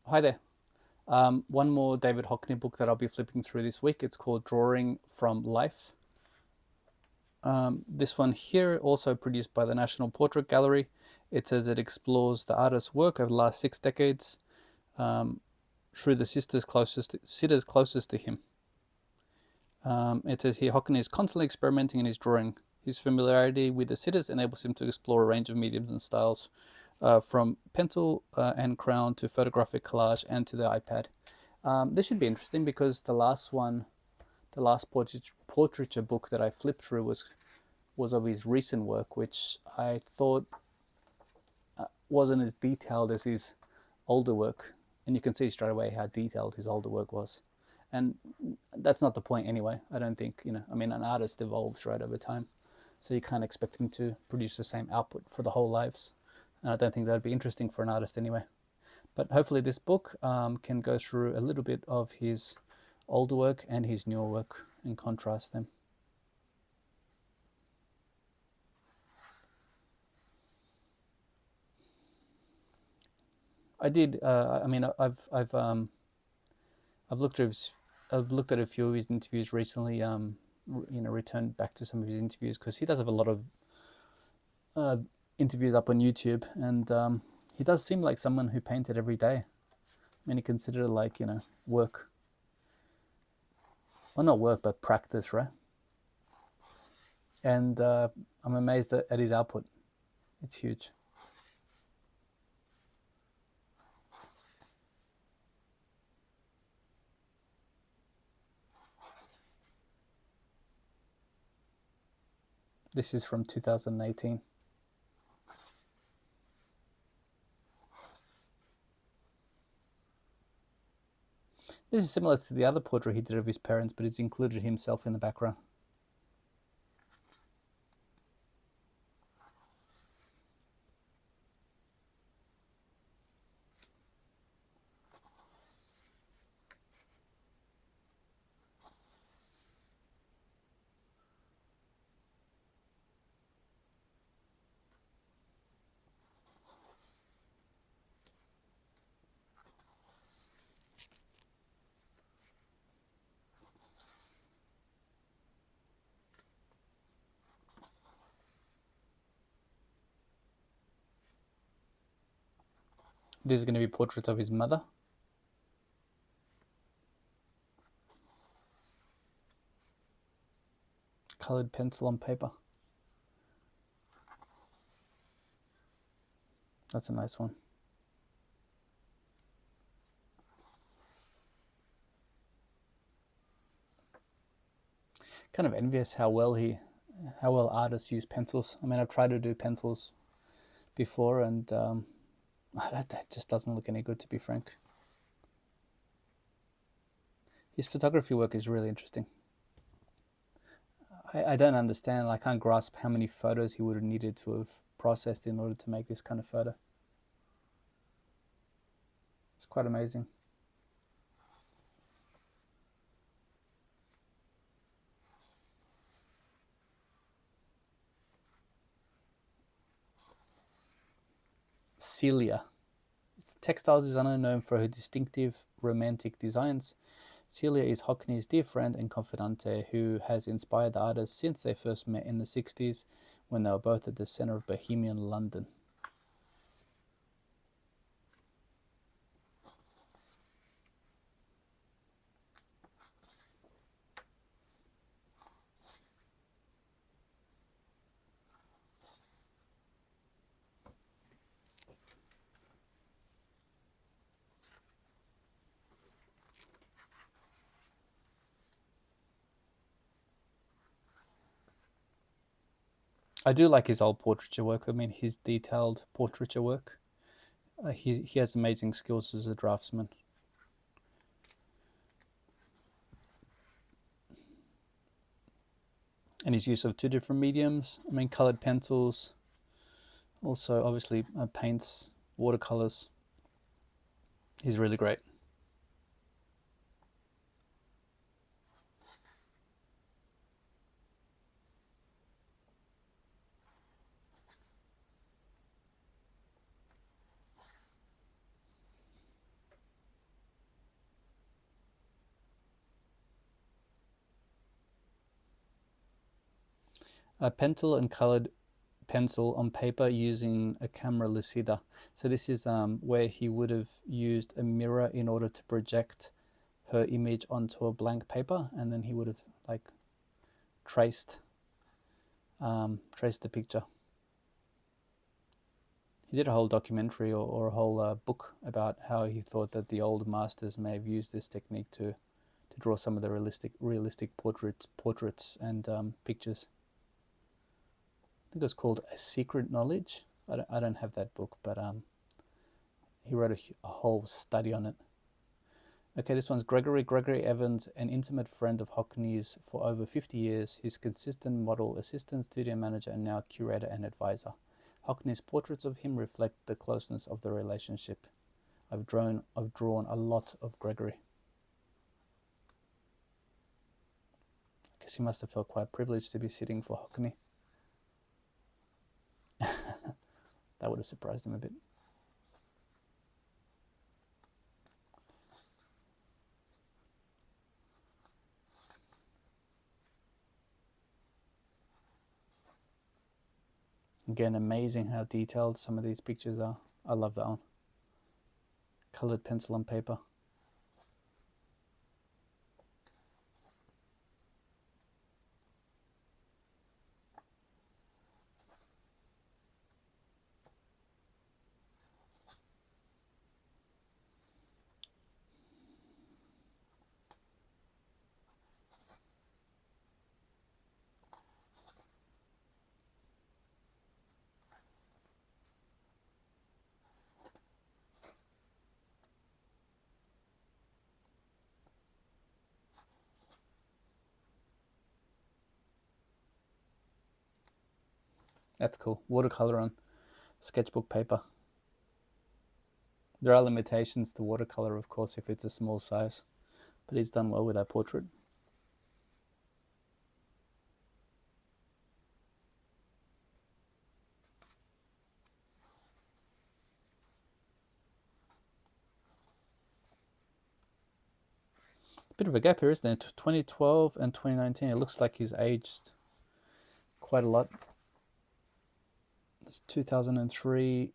Hi there. One more David Hockney book that I'll be flipping through this week. It's called Drawing from Life. This one here, also produced by the National Portrait Gallery. It says it explores the artist's work over the last 6 decades through the sitters closest to him. It says here Hockney is constantly experimenting in his drawing. His familiarity with the sitters enables him to explore a range of mediums and styles, from pencil and crayon to photographic collage and to the iPad. This should be interesting because the last portraiture book that I flipped through was of his recent work, which I thought wasn't as detailed as his older work. And you can see straight away how detailed his older work was. And that's not the point anyway. I don't think, I mean, an artist evolves right over time. So you can't expect him to produce the same output for the whole lives. And I don't think that'd be interesting for an artist anyway. But hopefully this book can go through a little bit of his older work and his newer work and contrast them. I did. I mean, I've looked at I've looked at a few of his interviews recently. Returned back to some of his interviews because he does have a lot of uh, interviews up on YouTube, and he does seem like someone who painted every day. I mean, he considered it like work, well, not work, but practice, right? And I'm amazed at his output. It's huge. This is from 2018. This is similar to the other portrait he did of his parents, but he's included himself in the background. This is going to be portraits of his mother. Colored pencil on paper. That's a nice one. Kind of envious how well artists use pencils. I mean, I've tried to do pencils before, and that just doesn't look any good, to be frank. His photography work is really interesting. I don't understand. I can't grasp how many photos he would have needed to have processed in order to make this kind of photo. It's quite amazing. Celia. Textile designer known for her distinctive romantic designs, Celia is Hockney's dear friend and confidante who has inspired the artist since they first met in the 60s when they were both at the centre of bohemian London. I do like his old portraiture work. I mean, his detailed portraiture work. He has amazing skills as a draftsman. And his use of two different mediums. I mean, colored pencils, also obviously paints, watercolors. He's really great. A pencil and colored pencil on paper using a camera lucida. So this is where he would have used a mirror in order to project her image onto a blank paper, and then he would have like traced the picture. He did a whole documentary or a whole book about how he thought that the old masters may have used this technique to draw some of the realistic portraits and pictures. I think it was called A Secret Knowledge. I don't have that book, but he wrote a whole study on it. Okay, this one's Gregory Evans, an intimate friend of Hockney's for over 50 years, his consistent model, assistant, studio manager, and now curator and advisor. Hockney's portraits of him reflect the closeness of the relationship. I've drawn a lot of Gregory. I guess he must have felt quite privileged to be sitting for Hockney. That would have surprised him a bit. Again, amazing how detailed some of these pictures are. I love that one. Colored pencil on paper. That's cool. Watercolor on sketchbook paper. There are limitations to watercolor, of course, if it's a small size, but he's done well with that portrait. Bit of a gap here, isn't it? 2012 and 2019. It looks like he's aged quite a lot. It's 2003,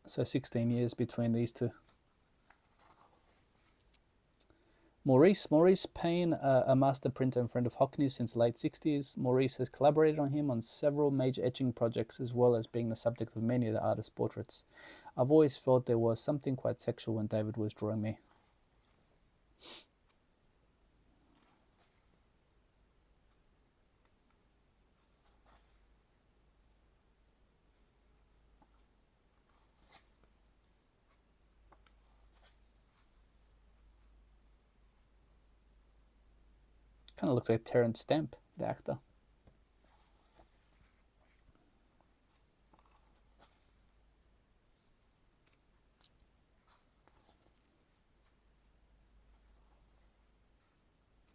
so 16 years between these two. Maurice Payne, a master printer and friend of Hockney since the late 60s. Maurice has collaborated on him on several major etching projects, as well as being the subject of many of the artist's portraits. I've always felt there was something quite sexual when David was drawing me. Kind of looks like Terence Stamp, the actor.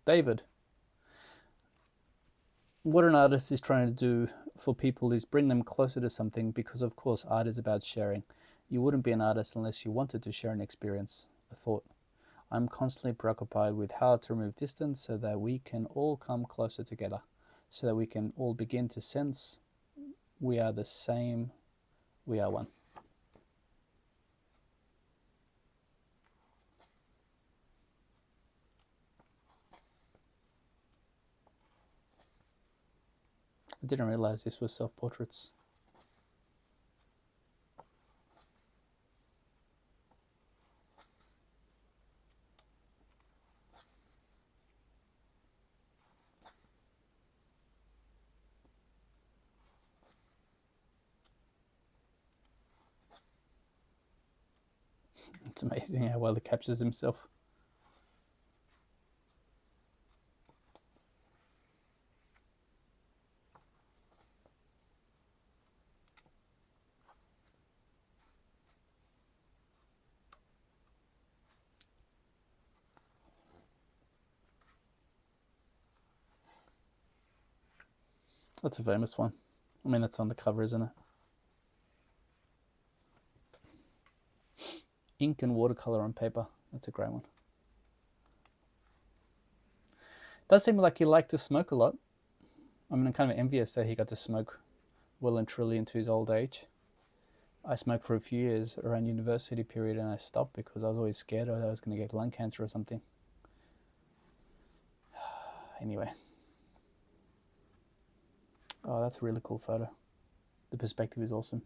David. What an artist is trying to do for people is bring them closer to something, because of course art is about sharing. You wouldn't be an artist unless you wanted to share an experience, a thought. I'm constantly preoccupied with how to remove distance so that we can all come closer together, so that we can all begin to sense we are the same, we are one. I didn't realize this was self-portraits. It's amazing how well he captures himself. That's a famous one. I mean, that's on the cover, isn't it? Ink and watercolor on paper. That's a great one. Does seem like you like to smoke a lot. I mean, I'm kind of envious that he got to smoke well and truly into his old age. I smoked for a few years around university period and I stopped because I was always scared that I was going to get lung cancer or something. Anyway. Oh, that's a really cool photo. The perspective is awesome.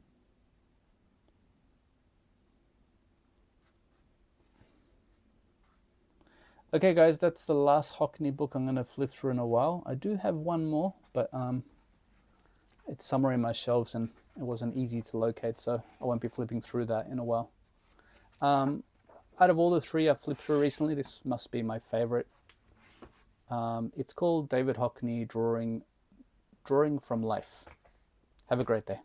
Okay, guys, that's the last Hockney book I'm going to flip through in a while. I do have one more, but it's somewhere in my shelves and it wasn't easy to locate, so I won't be flipping through that in a while. Out of all the three I've flipped through recently, this must be my favorite. It's called David Hockney Drawing from Life. Have a great day.